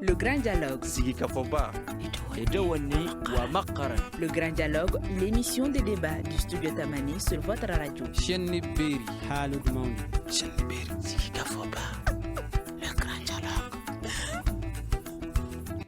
Le Grand Dialogue. Sigi Kafoba. Edouani Ouamakaran. Le Grand Dialogue, l'émission de débat du studio Tamani sur votre radio. Chenni Beri. Halud Mauni. Chenni Beri. Sigi Kafoba. Le Grand Dialogue.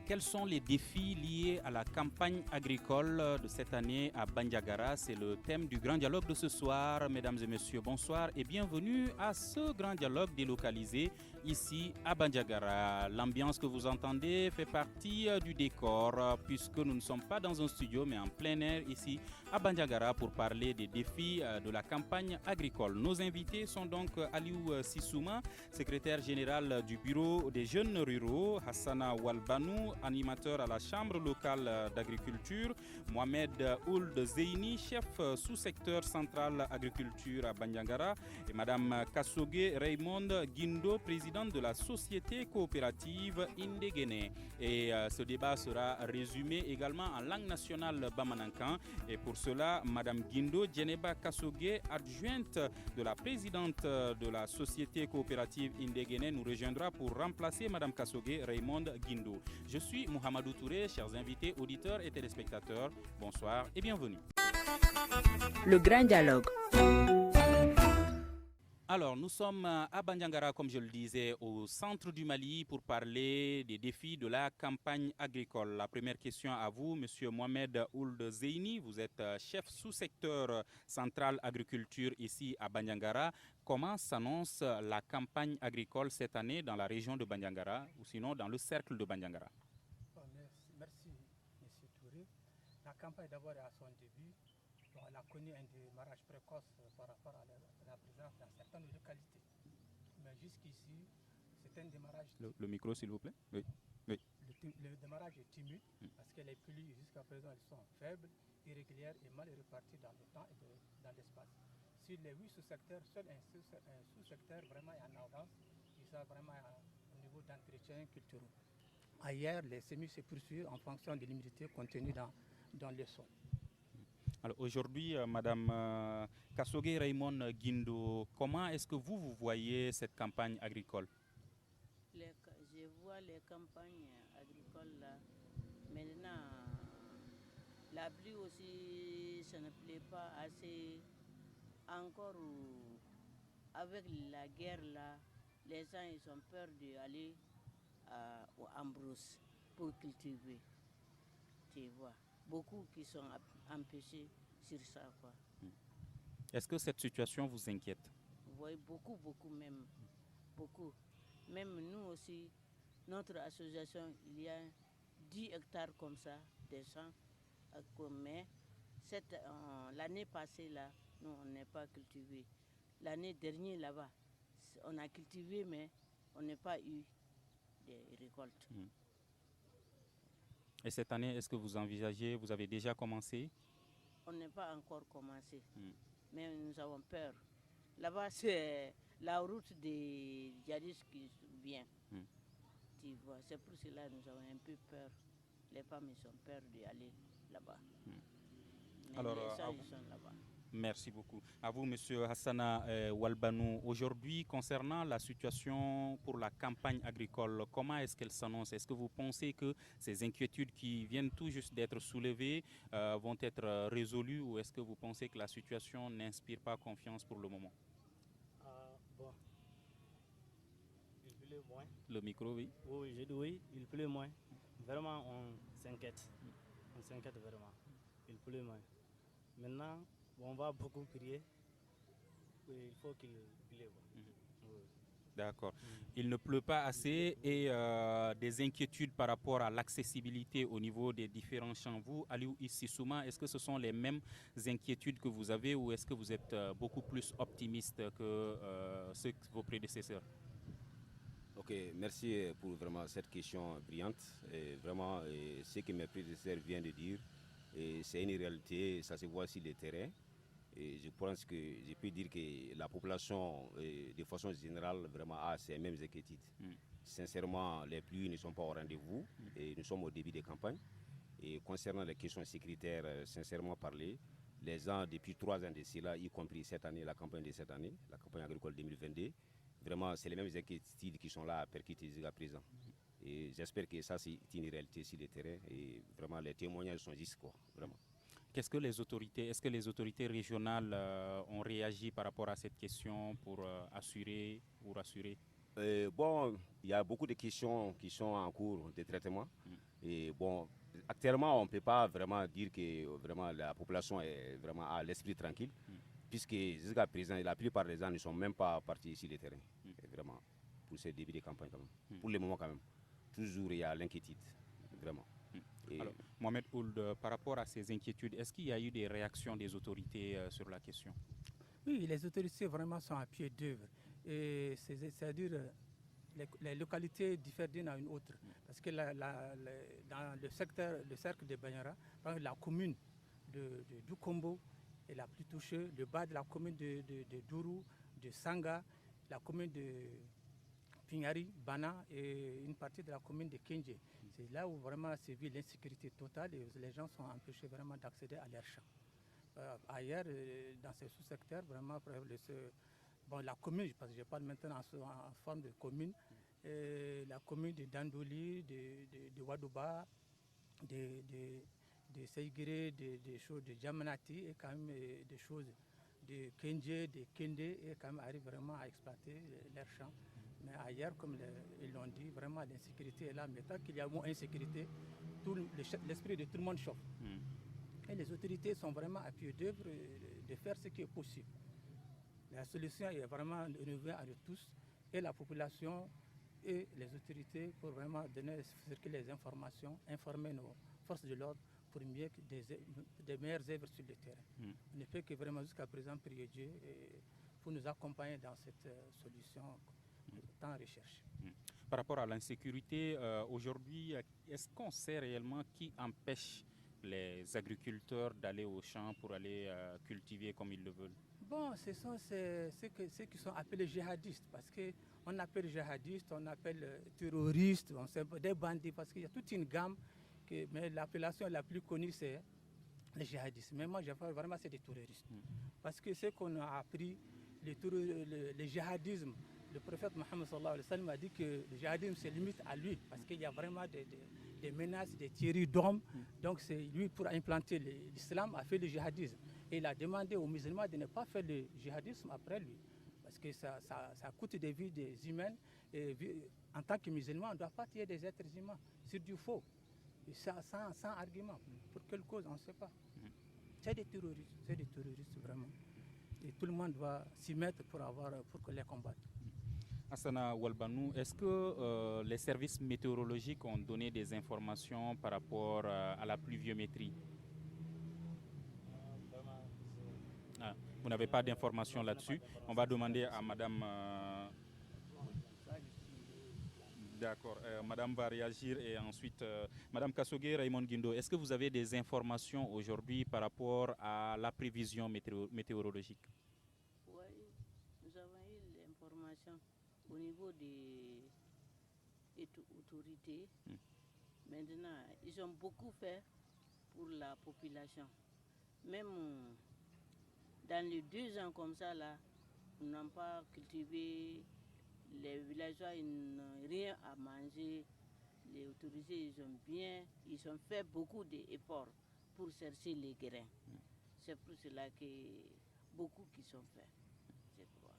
Quels sont les défis liés à la campagne agricole de cette année à Bandiagara? C'est le thème du Grand Dialogue de ce soir. Mesdames et messieurs, bonsoir et bienvenue à ce Grand Dialogue délocalisé ici à Bandiagara. L'ambiance que vous entendez fait partie du décor puisque nous ne sommes pas dans un studio mais en plein air ici à Bandiagara pour parler des défis de la campagne agricole. Nos invités sont donc Aliou Sissouma, secrétaire général du bureau des jeunes ruraux, Hassana Walbanou, animateur à la Chambre locale d'agriculture, Mohamed Ould Zeini, chef sous-secteur central agriculture à Bandiagara, et Madame Kassoge Raymond Guindo, présidente de la société coopérative Indégene. Et ce débat sera résumé également en langue nationale bamanankan. Et pour cela, Madame Guindo Djeneba Kassoge, adjointe de la présidente de la société coopérative Indégene, nous rejoindra pour remplacer Madame Kassoge Raymond Guindo. Je suis Mohamedou Touré, chers invités, auditeurs et téléspectateurs. Bonsoir et bienvenue. Le Grand Dialogue. Alors, nous sommes à Bandiagara, comme je le disais, au centre du Mali pour parler des défis de la campagne agricole. La première question à vous, Monsieur Mohamed Ould Zeini. Vous êtes chef sous-secteur central agriculture ici à Bandiagara. Comment s'annonce la campagne agricole cette année dans la région de Bandiagara ou sinon dans le cercle de Bandiagara? Merci, Monsieur Touré. La campagne d'abord est à son début. Elle a connu un démarrage précoce par rapport à la présence dans certaines localités. Mais jusqu'ici, c'est un démarrage... Le micro, s'il vous plaît. Oui. Oui. Le démarrage est timide parce que les pluies, jusqu'à présent, elles sont faibles, irrégulières et mal réparties dans le temps et dans l'espace. Sur les 8 sous-secteurs, seul un sous-secteur vraiment est en avance, qui sera vraiment au niveau d'entretien culturel. Ailleurs, les semis se poursuivent en fonction de l'humidité contenue dans le sol. Alors aujourd'hui, Madame Kassoge Raymond Guindo, comment est-ce que vous voyez cette campagne agricole? Je vois les campagnes agricoles là. Maintenant, la pluie aussi, ça ne plaît pas assez. Encore avec la guerre là, les gens ils ont peur d'aller en brousse pour cultiver. Tu vois. Beaucoup qui sont empêchés sur ça, quoi. Est-ce que cette situation vous inquiète? Oui, beaucoup même. Beaucoup. Même nous aussi, notre association, il y a 10 hectares comme ça, des champs. Mais l'année passée, là, nous, on n'est pas cultivé. L'année dernière, là-bas, on a cultivé, mais on n'a pas eu de récoltes. Et cette année, est-ce que vous envisagez, vous avez déjà commencé? On n'a pas encore commencé, mais nous avons peur. Là-bas, c'est la route des djihadistes qui vient. Tu vois, c'est pour cela que nous avons un peu peur. Les femmes, ils ont peur d'aller là-bas. Mais alors, les gens, ils sont là-bas. Merci beaucoup. À vous, Monsieur Hassana Walbanou. Aujourd'hui, concernant la situation pour la campagne agricole, comment est-ce qu'elle s'annonce? Est-ce que vous pensez que ces inquiétudes qui viennent tout juste d'être soulevées vont être résolues ou est-ce que vous pensez que la situation n'inspire pas confiance pour le moment? Bon, il pleut moins. Le micro, oui. Oui, j'ai dit oui, il pleut moins. Vraiment, on s'inquiète. On s'inquiète vraiment. Il pleut moins. Maintenant, on va beaucoup prier. Il faut qu'il pleuve. Oui. D'accord. Il ne pleut pas assez et des inquiétudes par rapport à l'accessibilité au niveau des différents champs. Vous, Aliou Sissouma, est-ce que ce sont les mêmes inquiétudes que vous avez ou est-ce que vous êtes beaucoup plus optimiste que vos prédécesseurs? Ok, merci pour vraiment cette question brillante. Et vraiment, ce que mes prédécesseurs viennent de dire, c'est une réalité, ça se voit sur le terrain. Et je pense que je peux dire que la population, de façon générale, vraiment a ces mêmes inquiétudes. Sincèrement, les pluies ne sont pas au rendez-vous et nous sommes au début des campagnes. Et concernant les questions sécuritaires, sincèrement parlé, les gens depuis 3 ans de cela, y compris cette année, la campagne de cette année, la campagne agricole 2022, vraiment c'est les mêmes inquiétudes qui sont là à percuter jusqu'à présent. Et j'espère que ça, c'est une réalité sur le terrain. Et vraiment, les témoignages sont justes, quoi, vraiment. Est-ce que les autorités régionales ont réagi par rapport à cette question pour assurer ou rassurer? Bon, il y a beaucoup de questions qui sont en cours de traitement. Et bon, actuellement, on ne peut pas vraiment dire que vraiment la population est vraiment à l'esprit tranquille, puisque jusqu'à présent, la plupart des gens ne sont même pas partis sur le terrain. Et vraiment, pour ce début de campagne quand même. Pour le moment quand même. Toujours il y a l'inquiétude, vraiment. Et alors, Mohamed Ould, par rapport à ces inquiétudes, est-ce qu'il y a eu des réactions des autorités sur la question? Oui, les autorités vraiment sont à pied d'œuvre. C'est-à-dire, les localités diffèrent d'une à une autre. Parce que dans le cercle de Banyara, par exemple, la commune de Dukombo est la plus touchée, le bas de la commune de Dourou, de Sanga, la commune de Pignari, Bana et une partie de la commune de Kenje. C'est là où vraiment s'est vu l'insécurité totale et les gens sont empêchés vraiment d'accéder à leurs champs. Ailleurs, dans ces sous-secteurs, vraiment, la commune, parce que je parle maintenant en forme de commune, la commune de Dandouli, de Wadouba, de Seigire, des choses de Djamanati et quand même des choses de Kenje, de Kende et quand même arrivent vraiment à exploiter leurs champs. Mais ailleurs, comme ils l'ont dit, vraiment l'insécurité est là. Mais tant qu'il y a moins d'insécurité, l'esprit de tout le monde chauffe. Et les autorités sont vraiment à pied d'œuvre de faire ce qui est possible. La solution est vraiment le revient à nous tous, et la population et les autorités, pour vraiment circuler les informations, informer nos forces de l'ordre pour mieux des meilleures œuvres sur le terrain. On ne fait que vraiment jusqu'à présent prier Dieu pour nous accompagner dans cette solution tant recherchée. Par rapport à l'insécurité, aujourd'hui, est-ce qu'on sait réellement qui empêche les agriculteurs d'aller au champ pour aller cultiver comme ils le veulent? Bon, ce sont ceux qui sont appelés djihadistes, parce qu'on appelle djihadistes, on appelle terroristes, on sait des bandits, parce qu'il y a toute une gamme, mais l'appellation la plus connue c'est les djihadistes. Mais moi, je parle vraiment c'est des terroristes. Parce que ce qu'on a appris, le djihadisme, le prophète Mohammed sallallahu alayhi wa sallam a dit que le djihadisme c'est limite à lui, parce qu'il y a vraiment des menaces, des tueries d'hommes. Donc c'est lui, pour implanter l'islam, a fait le djihadisme. Et il a demandé aux musulmans de ne pas faire le djihadisme après lui. Parce que ça coûte des vies des humains. Et en tant que musulman, on ne doit pas tuer des êtres humains sur du faux. Et sans argument. Pour quelle cause, on ne sait pas. C'est des terroristes vraiment. Et tout le monde doit s'y mettre pour les combattre. Hassana Walbanou, est-ce que les services météorologiques ont donné des informations par rapport à la pluviométrie? Vous n'avez pas d'informations là-dessus. On va demander à Madame... D'accord, Madame va réagir et ensuite Madame Kassogué, Raymond Guindo, est-ce que vous avez des informations aujourd'hui par rapport à la prévision météorologique? Oui, nous avons eu l'information au niveau des autorités. Maintenant, ils ont beaucoup fait pour la population. Même dans les 2 ans comme ça, là, ils n'ont pas cultivé, les villageois ils n'ont rien à manger. Les autorités, ils ont fait beaucoup d'efforts pour chercher les grains. C'est pour cela que beaucoup qui sont faits, je crois.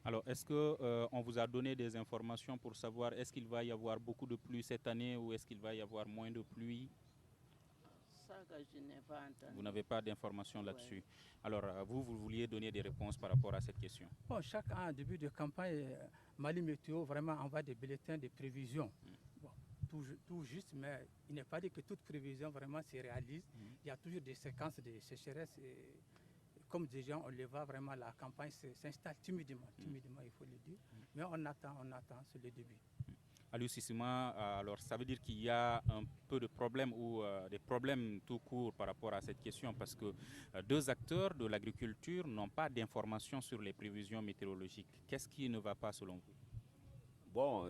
Alors, est-ce qu'on vous a donné des informations pour savoir est-ce qu'il va y avoir beaucoup de pluie cette année ou est-ce qu'il va y avoir moins de pluie? Ça que je n'ai pas entendu. Vous n'avez pas d'informations là-dessus. Ouais. Alors, vous vouliez donner des réponses par rapport à cette question? Bon, chaque an, en début de campagne, Mali Météo vraiment envoie des bulletins de prévision. Bon, tout juste, mais il n'est pas dit que toute prévision vraiment se réalise. Il y a toujours des séquences de sécheresse. Et comme déjà on le voit vraiment, la campagne s'installe timidement, il faut le dire. Mais on attend, c'est le début. Aliou Sissima, alors ça veut dire qu'il y a un peu de problèmes ou des problèmes tout court par rapport à cette question parce que 2 acteurs de l'agriculture n'ont pas d'informations sur les prévisions météorologiques. Qu'est-ce qui ne va pas selon vous? Bon,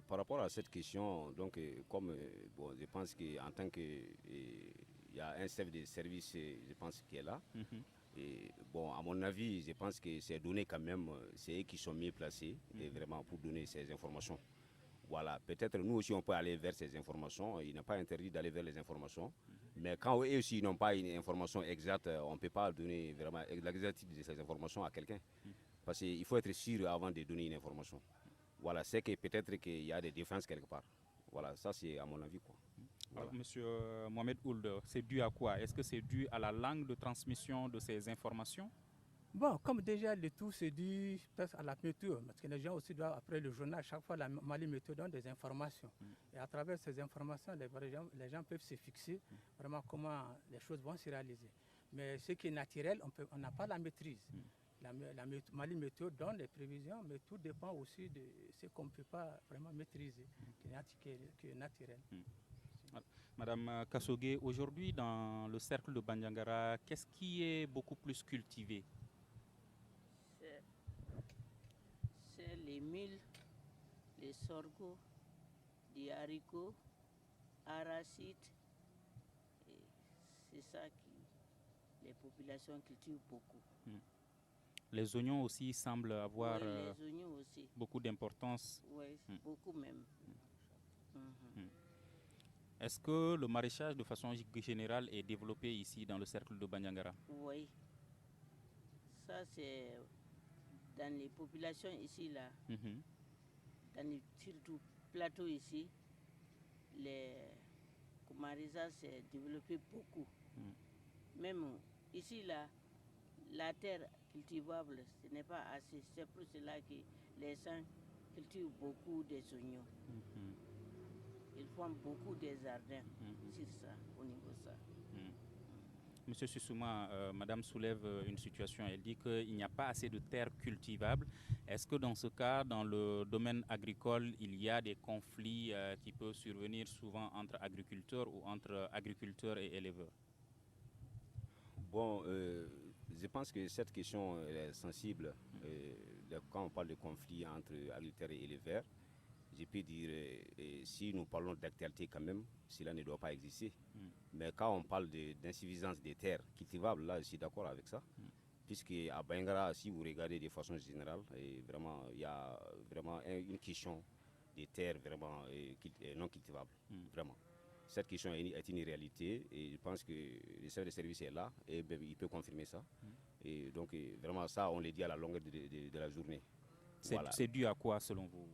par rapport à cette question, donc, comme bon, je pense qu'en tant que il y a un chef de service, je pense, qui est là. Et bon, à mon avis, je pense que ces données quand même, c'est eux qui sont mieux placés et vraiment pour donner ces informations. Voilà, peut-être nous aussi on peut aller vers ces informations, il n'est pas interdit d'aller vers les informations, mais quand eux aussi n'ont pas une information exacte, on ne peut pas donner vraiment l'exactitude de ces informations à quelqu'un. Parce qu'il faut être sûr avant de donner une information. Voilà, c'est que peut-être qu'il y a des défenses quelque part. Voilà, ça c'est à mon avis, quoi. Voilà. Alors, Monsieur Mohamed Ould, c'est dû à quoi? Est-ce que c'est dû à la langue de transmission de ces informations? Bon, comme déjà le tout c'est dû peut-être à la météo, parce que les gens aussi doivent, après le journal, chaque fois la Mali Météo donne des informations. Et à travers ces informations, les gens peuvent se fixer vraiment comment les choses vont se réaliser. Mais ce qui est naturel, on n'a pas la maîtrise. Mali Météo donne les prévisions, mais tout dépend aussi de ce qu'on ne peut pas vraiment maîtriser, qui est naturel. Madame Kassogué, aujourd'hui dans le cercle de Bandiagara, qu'est-ce qui est beaucoup plus cultivé? C'est les milles, les sorgho, les haricots, arachides. C'est ça que les populations cultivent beaucoup. Les oignons aussi semblent avoir les oignons aussi. beaucoup d'importance. Oui, beaucoup même. Est-ce que le maraîchage de façon générale est développé ici dans le cercle de Bandiagara? Oui. Ça c'est dans les populations ici là. Dans les surtout plateaux ici, le maraîchage s'est développé beaucoup. Même ici là, la terre cultivable, ce n'est pas assez. C'est pour cela que les gens cultivent beaucoup des oignons. Ils font beaucoup des jardins sur ça, au niveau de ça. Monsieur Sussouma, Madame soulève une situation. Elle dit qu'il n'y a pas assez de terres cultivables. Est-ce que dans ce cas, dans le domaine agricole, il y a des conflits qui peuvent survenir souvent entre agriculteurs ou entre agriculteurs et éleveurs? Bon, je pense que cette question est sensible. Quand on parle de conflit entre agriculteurs et éleveurs, je peux dire, si nous parlons d'actualité quand même, cela ne doit pas exister. Mais quand on parle d'insuffisance des terres cultivables, là je suis d'accord avec ça. Puisque à Bangara, si vous regardez de façon générale, vraiment, il y a vraiment une question des terres vraiment non cultivables. Vraiment. Cette question est une réalité et je pense que le chef de service est là et il peut confirmer ça. Et donc vraiment ça, on le dit à la longueur de la journée. C'est dû à quoi selon vous?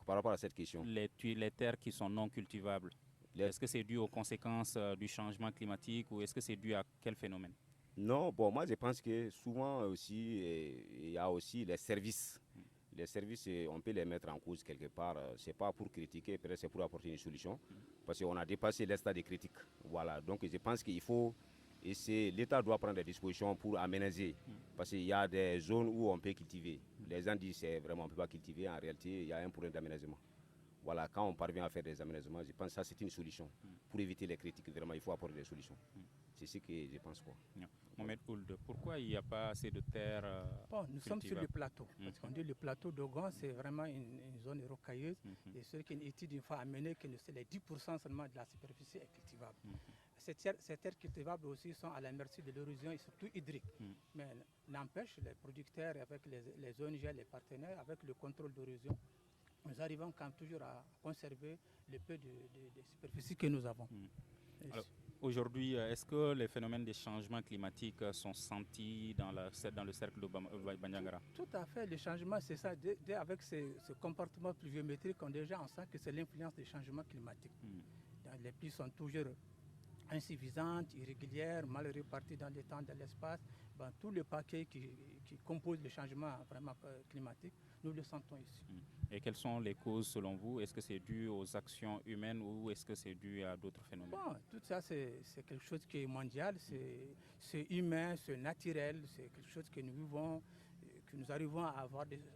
Par rapport à cette question, les terres qui sont non cultivables, est-ce que c'est dû aux conséquences du changement climatique ou est-ce que c'est dû à quel phénomène? Non, bon, moi je pense que souvent aussi, il y a aussi les services. Les services, on peut les mettre en cause quelque part. Ce n'est pas pour critiquer, peut-être c'est pour apporter une solution. Parce qu'on a dépassé le stade de critique. Voilà, donc je pense qu'il faut... Et l'État doit prendre des dispositions pour aménager. Parce qu'il y a des zones où on peut cultiver. Les gens disent que vraiment on ne peut pas cultiver. En réalité, il y a un problème d'aménagement. Voilà, quand on parvient à faire des aménagements, je pense que ça c'est une solution. Pour éviter les critiques, vraiment, il faut apporter des solutions. C'est ce que je pense. Quoi. Mohamed Ould, pourquoi il n'y a pas assez de terres nous sommes sur le plateau. Parce qu'on dit le plateau d'Ogon, c'est vraiment une zone rocailleuse. Et c'est une étude une fois amenée que les 10% seulement de la superficie est cultivable. Ces terres cultivables aussi sont à la merci de l'érosion et surtout hydrique. Mais n'empêche, les producteurs, avec les ONG, les partenaires, avec le contrôle d'érosion, nous arrivons quand même toujours à conserver le peu de superficie que nous avons. Aujourd'hui, est-ce que les phénomènes de changement climatique sont sentis dans le cercle de Bandiagara? Tout à fait, le changement, c'est ça. Avec ce comportement pluviométrique, on sent que c'est l'influence des changements climatiques. Les pluies sont toujours insuffisantes, irrégulières, mal réparties dans le temps, dans l'espace. Tout le paquet qui compose le changement vraiment climatique, nous le sentons ici. Et quelles sont les causes selon vous? Est-ce que c'est dû aux actions humaines ou est-ce que c'est dû à d'autres phénomènes? Tout ça, c'est quelque chose qui est mondial, c'est humain, c'est naturel, c'est quelque chose que nous vivons, que nous arrivons à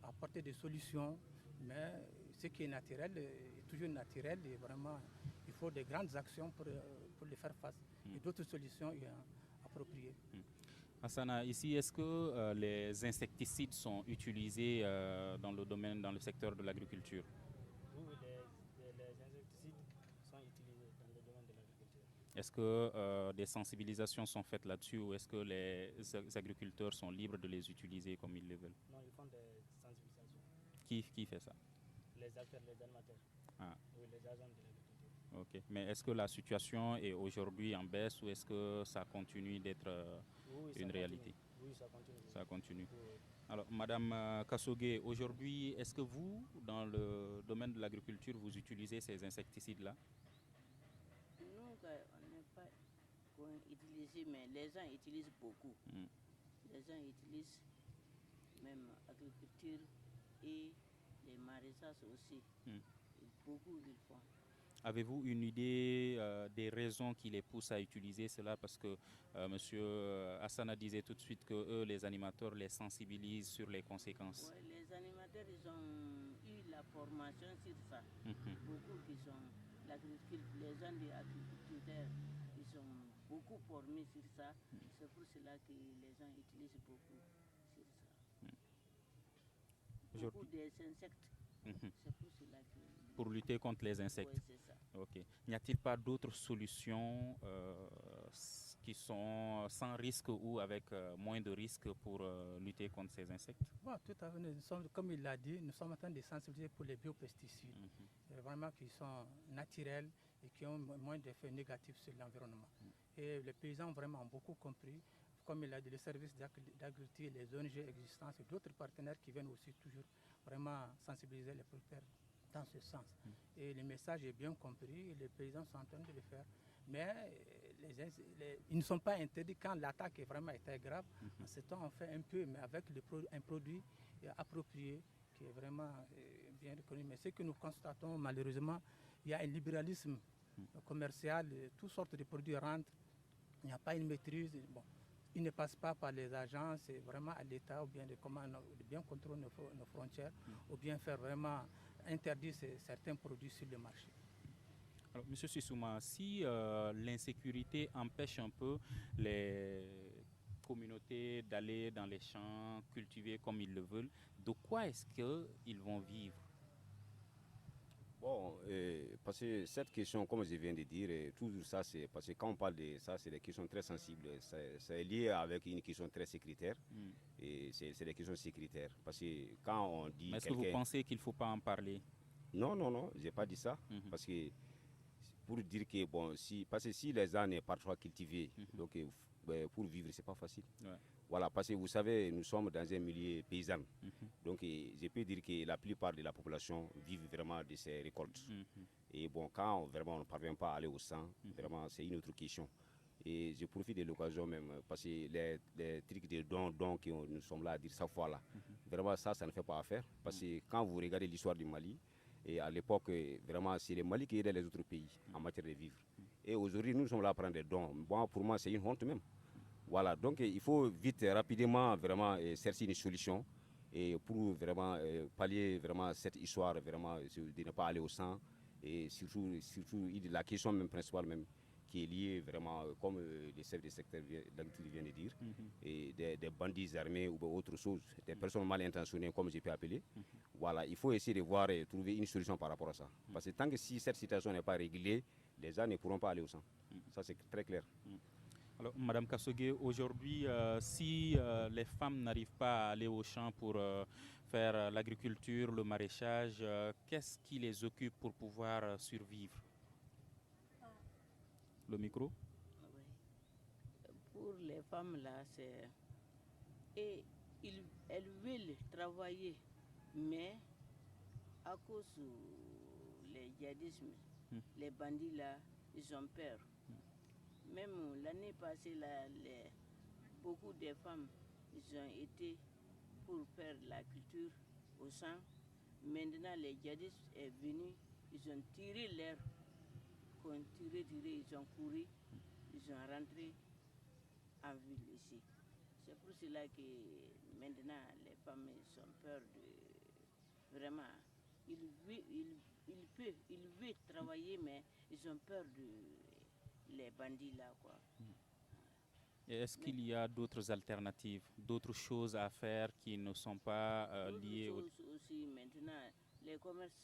apporter des solutions. Mais ce qui est naturel est toujours naturel et vraiment, il faut des grandes actions pour les faire face et d'autres solutions appropriées. Hassana, ici, est-ce que les insecticides sont utilisés dans le secteur de l'agriculture? Oui, les insecticides sont utilisés dans le domaine de l'agriculture. Est-ce que des sensibilisations sont faites là-dessus ou est-ce que les agriculteurs sont libres de les utiliser comme ils le veulent? Non, ils font des sensibilisations. Qui fait ça? les acteurs, les animateurs. Ah. Oui, les agents de l'agriculture. Ok. Mais est-ce que la situation est aujourd'hui en baisse ou est-ce que ça continue d'être Oui, une réalité? Oui, ça continue. Ça continue. Oui. Alors, Madame Kassogué, aujourd'hui, est-ce que vous, dans le domaine de l'agriculture, vous utilisez ces insecticides-là? Nous, on n'est pas utilisé, mais les gens utilisent beaucoup. Les gens utilisent même agriculture et les maraîchages aussi. Beaucoup ils font. Avez-vous une idée des raisons qui les poussent à utiliser cela? Parce que Monsieur Hassana disait tout de suite que eux, les animateurs, les sensibilisent sur les conséquences. Ouais, les animateurs, ils ont eu la formation sur ça. Beaucoup qui sont l'agriculture, les gens des agriculteurs, ils sont beaucoup formés sur ça. C'est pour cela que les gens utilisent beaucoup sur ça. Beaucoup des insectes. C'est pour cela que... Pour lutter contre les insectes. Oui, c'est ça. Ok. N'y a-t-il pas d'autres solutions qui sont sans risque ou avec moins de risques pour lutter contre ces insectes? Bon, tout à fait. Nous sommes, comme il l'a dit, nous sommes en train de sensibiliser pour les biopesticides, vraiment qui sont naturels et qui ont moins d'effets négatifs sur l'environnement. Et les paysans ont vraiment beaucoup compris, comme il a dit, le service d'agriculture, les ONG existantes et d'autres partenaires qui viennent aussi toujours vraiment sensibiliser les producteurs dans ce sens. Et le message est bien compris, les paysans sont en train de le faire. Mais ils ne sont pas interdits quand l'attaque est vraiment très grave. En ce temps, on fait un peu, mais avec un produit approprié qui est vraiment bien reconnu. Mais ce que nous constatons, malheureusement, il y a un libéralisme commercial, toutes sortes de produits rentrent, il n'y a pas une maîtrise. Bon, ils ne passent pas par les agences, c'est vraiment à l'État ou bien de bien contrôler nos frontières ou bien faire vraiment interdire certains produits sur le marché. Alors, Monsieur Sissouma, si l'insécurité empêche un peu les communautés d'aller dans les champs, cultiver comme ils le veulent, de quoi est-ce qu'ils vont vivre? Bon, parce que cette question, comme je viens de dire, toujours ça, c'est parce que quand on parle de ça, c'est des questions très sensibles. C'est lié avec une question très sécuritaire. Et c'est des questions sécuritaires. Parce que quand on dit. Mais est-ce que vous pensez qu'il ne faut pas en parler? Non, je n'ai pas dit ça. Parce que pour dire que, bon, parce que si les gens sont parfois cultivés, donc pour vivre, ce n'est pas facile. Ouais. Voilà, parce que vous savez, nous sommes dans un milieu paysan. Donc, je peux dire que la plupart de la population vit vraiment de ces récoltes. Et bon, quand vraiment on ne parvient pas à aller au sang, vraiment, c'est une autre question. Et je profite de l'occasion même, parce que les trucs de dons que nous sommes là à dire chaque fois là, vraiment ça ne fait pas affaire. Parce que quand vous regardez l'histoire du Mali, et à l'époque, vraiment, c'est le Mali qui aidait les autres pays en matière de vivre. Et aujourd'hui, nous sommes là à prendre des dons. Bon, pour moi, c'est une honte même. Voilà, donc il faut vite, rapidement, vraiment chercher une solution et pour vraiment pallier vraiment cette histoire, vraiment de ne pas aller au sang. Et surtout la question même principale même, qui est liée vraiment, comme les chefs de secteur d'agriculture viennent de dire, et des bandits armés ou autre chose, des personnes mal intentionnées, comme je peux appeler. Voilà, il faut essayer de voir et trouver une solution par rapport à ça. Parce que tant que si cette situation n'est pas réglée, les gens ne pourront pas aller au sang. Ça, c'est très clair. Alors, Madame Kassogué, aujourd'hui, si les femmes n'arrivent pas à aller au champ pour faire l'agriculture, le maraîchage, qu'est-ce qui les occupe pour pouvoir survivre? Le micro? Oui. Pour les femmes là, c'est... Et elles veulent travailler, mais à cause des djihadismes, les bandits là, ils ont peur. Même l'année passée, là, beaucoup de femmes ils ont été pour faire la culture au champ. Maintenant, les djihadistes sont venus, ils ont tiré l'air. Ils ont tiré, ils ont couru, ils sont rentrés en ville ici. C'est pour cela que maintenant, les femmes ont peur de... Vraiment, ils veulent travailler, mais ils ont peur de... les bandits là, quoi. Et est-ce qu'il y a d'autres alternatives, d'autres choses à faire qui ne sont pas liées au... aussi maintenant, les commerces,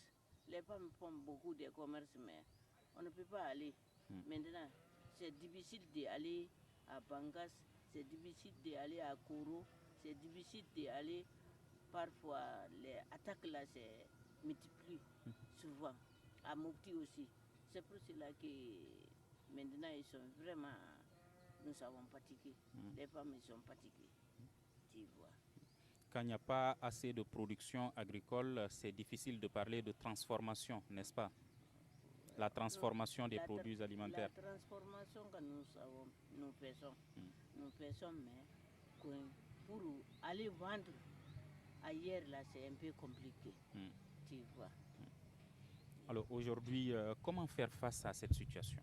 les femmes font beaucoup de commerces, mais on ne peut pas aller. Maintenant, c'est difficile d'aller à Bangas, c'est difficile d'aller à Koro, c'est difficile d'aller, parfois les attaques là, c'est multiplié. vois, à Mopti aussi. C'est pour cela que maintenant ils sont vraiment, nous avons fatigués. Les femmes ils sont fatiguées, tu vois. Quand il n'y a pas assez de production agricole, c'est difficile de parler de transformation, n'est-ce pas? La transformation des produits alimentaires. La transformation que nous faisons, mais pour aller vendre ailleurs, là, c'est un peu compliqué, tu vois. Alors aujourd'hui, comment faire face à cette situation?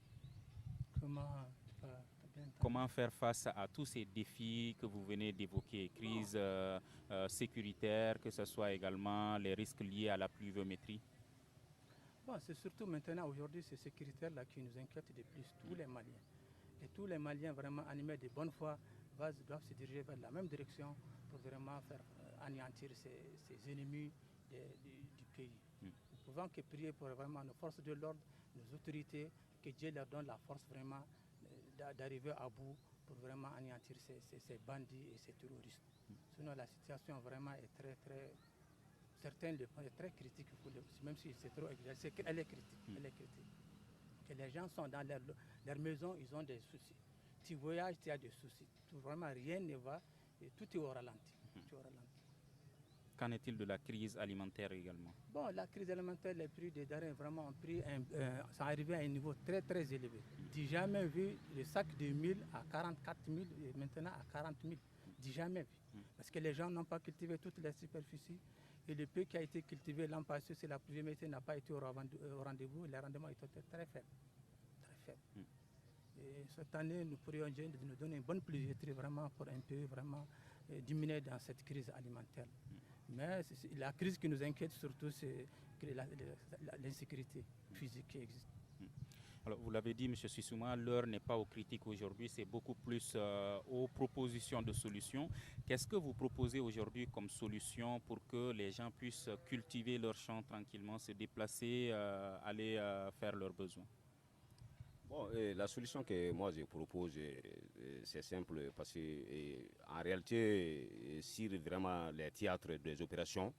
Comment faire face à tous ces défis que vous venez d'évoquer, crise sécuritaire, que ce soit également les risques liés à la pluviométrie? Bon, c'est surtout maintenant, aujourd'hui, c'est ces critères-là qui nous inquiètent de plus, tous les Maliens. Et tous les Maliens vraiment animés de bonne foi doivent se diriger vers la même direction pour vraiment faire anéantir ces ennemis du pays. Nous pouvons que prier pour vraiment nos forces de l'ordre, nos autorités, que Dieu leur donne la force vraiment d'arriver à bout pour vraiment anéantir ces bandits et ces terroristes. Sinon, la situation vraiment est très, très... Certains le font très critique, même si c'est trop exagéré, elle est critique. Elle est critique. Et les gens sont dans leur maison, ils ont des soucis. Tu voyages, tu as des soucis. Vraiment, rien ne va et tout est au ralenti. Qu'en est-il de la crise alimentaire également? Bon, la crise alimentaire, les prix des denrées vraiment ont pris sont arrivés à un niveau très très élevé. J'ai jamais vu le sac de 1000 à 44 000 et maintenant à 40 000. J'ai jamais vu. Parce que les gens n'ont pas cultivé toutes les superficies. Et le peu qui a été cultivé l'an passé, c'est la pluviométrie n'a pas été au rendez-vous. Les rendements étaient très faibles. Très faibles. Et cette année, nous pourrions nous donner une bonne pluviométrie vraiment pour un peu vraiment diminuer dans cette crise alimentaire. Mais la crise qui nous inquiète surtout, c'est l'insécurité physique qui existe. Alors, vous l'avez dit, M. Sissouma, l'heure n'est pas aux critiques aujourd'hui, c'est beaucoup plus aux propositions de solutions. Qu'est-ce que vous proposez aujourd'hui comme solution pour que les gens puissent cultiver leurs champs tranquillement, se déplacer, aller faire leurs besoins? Bon, la solution que moi je propose, c'est simple parce qu'en réalité, sur vraiment les théâtres des opérations,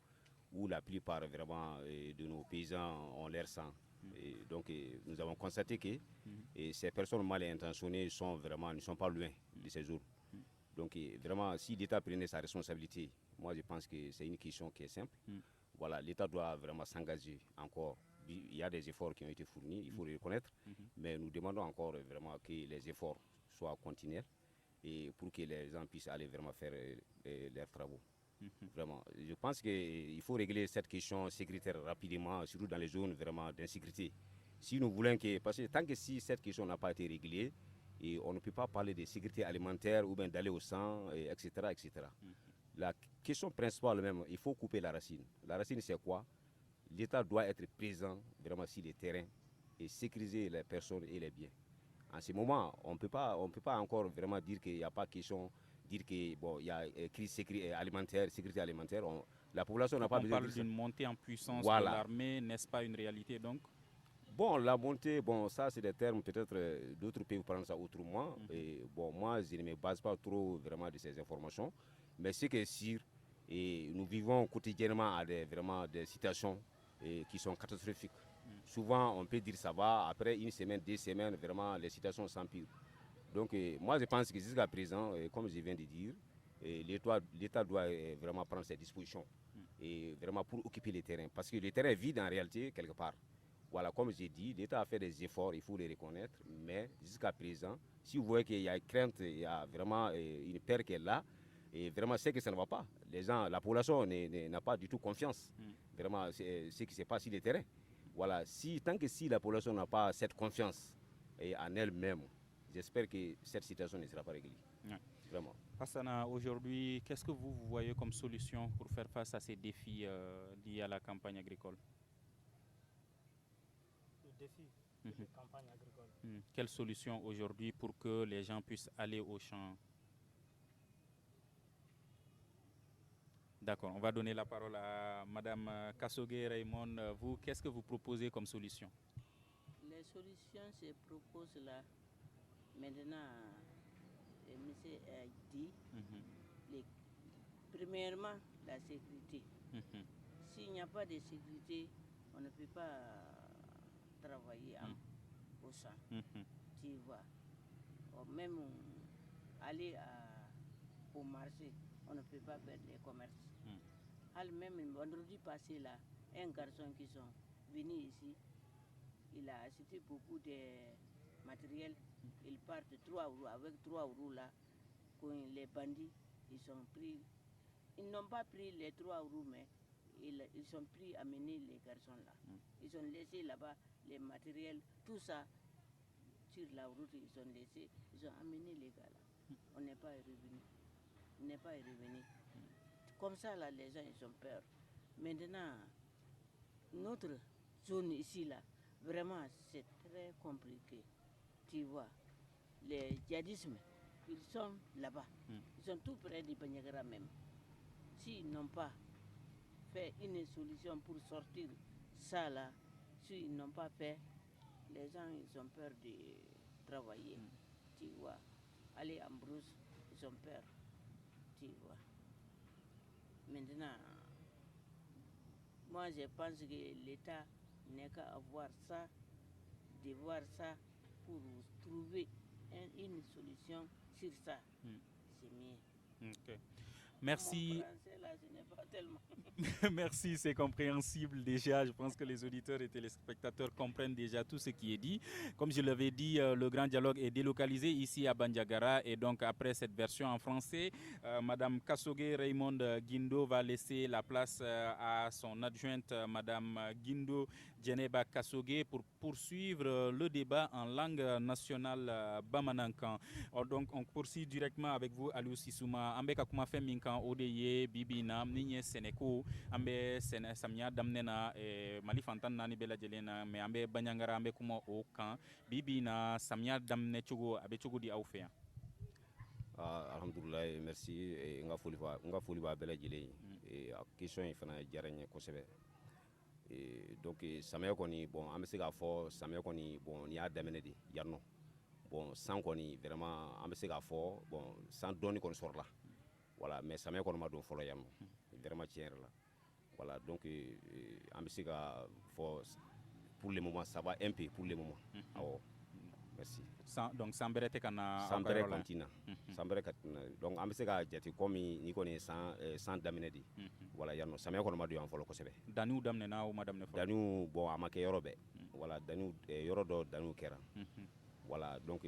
où la plupart vraiment de nos paysans ont l'air sang. Et donc nous avons constaté que ces personnes mal intentionnées ne sont pas loin de ces zones. Donc vraiment, si l'État prenait sa responsabilité, moi je pense que c'est une question qui est simple. Voilà, l'État doit vraiment s'engager encore. Il y a des efforts qui ont été fournis, il faut les reconnaître, mais nous demandons encore vraiment que les efforts soient continuels et pour que les gens puissent aller vraiment faire leurs travaux. Vraiment, je pense qu'il faut régler cette question sécuritaire rapidement, surtout dans les zones vraiment d'insécurité. Si nous voulons que, parce que tant que si cette question n'a pas été réglée, et on ne peut pas parler de sécurité alimentaire ou bien d'aller au sang, etc., etc. La question principale même, il faut couper la racine. La racine, c'est quoi? L'État doit être présent vraiment sur les terrains et sécuriser les personnes et les biens. En ce moment, on ne peut pas encore vraiment dire qu'il n'y a pas question, dire qu'il y a crise alimentaire, sécurité alimentaire. La population n'a pas besoin de ça. On parle d'une montée en puissance de l'armée, n'est-ce pas une réalité donc? Bon, la montée, ça c'est des termes, peut-être d'autres peuvent prendre ça autrement. Et bon, moi je ne me base pas trop vraiment de ces informations. Mais ce qui est sûr, et nous vivons quotidiennement à des situations qui sont catastrophiques. Souvent, on peut dire ça va, après une semaine, 2 semaines, vraiment, les situations s'empirent. Donc, moi, je pense que jusqu'à présent, comme je viens de dire, l'État doit vraiment prendre ses dispositions et vraiment pour occuper les terrains. Parce que le terrain est vide en réalité, quelque part. Voilà, comme j'ai dit, l'État a fait des efforts, il faut les reconnaître, mais jusqu'à présent, si vous voyez qu'il y a une crainte, il y a vraiment une peur qui est là, et vraiment, c'est que ça ne va pas. Les gens, la population n'a pas du tout confiance. Vraiment, c'est ce qui se passe sur le terrain. Voilà, tant que si la population n'a pas cette confiance en elle-même, j'espère que cette situation ne sera pas réglée. Ouais. Vraiment. Hassana, aujourd'hui, qu'est-ce que vous voyez comme solution pour faire face à ces défis liés à la campagne agricole? Le défi de la campagne agricole. Quelle solution aujourd'hui pour que les gens puissent aller au champ? D'accord, on va donner la parole à Madame Kassogué Raymond. Vous, qu'est-ce que vous proposez comme solution? Les solutions se proposent là. Maintenant, monsieur a dit, premièrement, la sécurité. S'il n'y a pas de sécurité, on ne peut pas travailler au champ. Tu vois. Même aller au marché, on ne peut pas faire les commerces. Même vendredi passé, là, un garçon qui sont venus ici, il a acheté beaucoup de matériel. Il part de 3 euros. Avec 3 euros là, quand les bandits, ils n'ont pas pris les 3 euros, mais ils ont pris amener les garçons là. Ils ont laissé là-bas les matériels, tout ça sur la route, ils ont laissé, ils ont amené les gars là. On n'est pas revenu. On n'est pas revenu. Comme ça là, les gens ils ont peur. Maintenant, notre zone ici là, vraiment c'est très compliqué. Tu vois, les djihadismes, ils sont là-bas. Ils sont tout près du Banyagara même. S'ils n'ont pas fait une solution pour sortir ça là, s'ils n'ont pas fait, les gens ils ont peur de travailler. Tu vois, aller en brousse, ils ont peur. Tu vois. Maintenant, moi je pense que l'État n'est qu'à avoir ça, de voir ça pour trouver une solution sur ça. C'est mieux. Okay. Merci. Mon français, là, je n'ai pas tellement. Merci, c'est compréhensible déjà. Je pense que les auditeurs et téléspectateurs comprennent déjà tout ce qui est dit. Comme je l'avais dit, le grand dialogue est délocalisé ici à Bandiagara et donc après cette version en français, Madame Kassogué Raymond Guindo va laisser la place à son adjointe, Madame Guindo Djeneba Kassogué, pour poursuivre le débat en langue nationale Bamanankan. Donc on poursuit directement avec vous, Aliou Sissouma. Ambe kakuma fe minkan odeye bibina ninye Sénéko ambe samia damnena Mali fantan nani bela jelena mais ambe banyangara ambe kuma o kan bibina samia damne chogo abe chogo di awfea. Alhamdulillah, merci. Nga foli ba bela jele question fana jaranye kosebe. Donc samia koni bon ambe se ga fo samia koni bon ni a damene di yarno. Bon sans koni vraiment ambe se ga fo bon sans doni koni sor la. Voilà, mais samia koni ma don folo yarno. Vraiment tiens là. Voilà, donc ambe se ga fo pour le moment ça va un peu pour le moment. Merci. Donc Samberete kana Sambere kantina. Sambere kantina. Donc ambe se ga jati komi ni koni sans damene di. Voilà, yarno samia koni ma do en folo ko sebe. Danu damne na ou madame ne folo. Danu bon amake yorobe. Voilà, danu yorodo danu kera. Voilà, donc